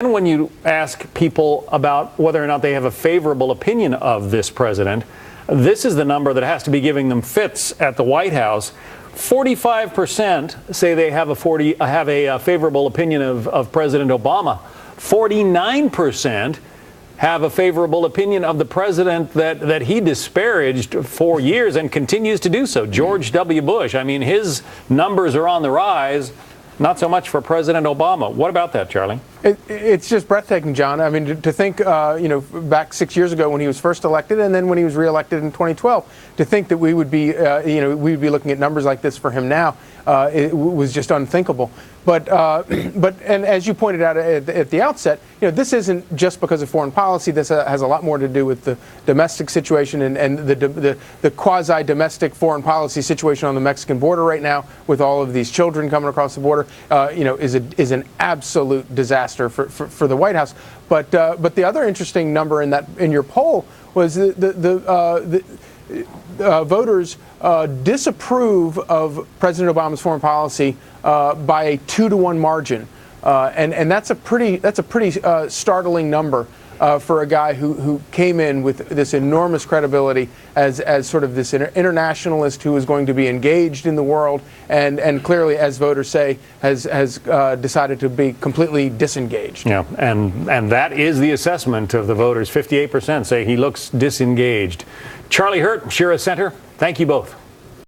And when you ask people about whether or not they have a favorable opinion of this president, this is the number that has to be giving them fits at the White House. 45% say they have a favorable opinion of President Obama. 49% have a favorable opinion of the president that he disparaged for years and continues to do so, George W. Bush. I mean, his numbers are on the rise. Not so much for President Obama. What about that, Charlie? It's just breathtaking, John. I mean, to think, back 6 years ago when he was first elected, and then when he was reelected in 2012, to think that we would be, we'd be looking at numbers like this for him now, it was just unthinkable. But and as you pointed out at the outset, this isn't just because of foreign policy. This has a lot more to do with the domestic situation and the quasi-domestic foreign policy situation on the Mexican border right now, with all of these children coming across the border, is an absolute disaster for the White House. But the other interesting number in your poll was the voters disapprove of President Obama's foreign policy by a 2-to-1 margin, and that's a pretty startling number for a guy who came in with this enormous credibility as sort of this internationalist who is going to be engaged in the world, and clearly, as voters say, has decided to be completely disengaged. Yeah, and that is the assessment of the voters. 58% say he looks disengaged. Charlie Hurt, Shira Center, thank you both.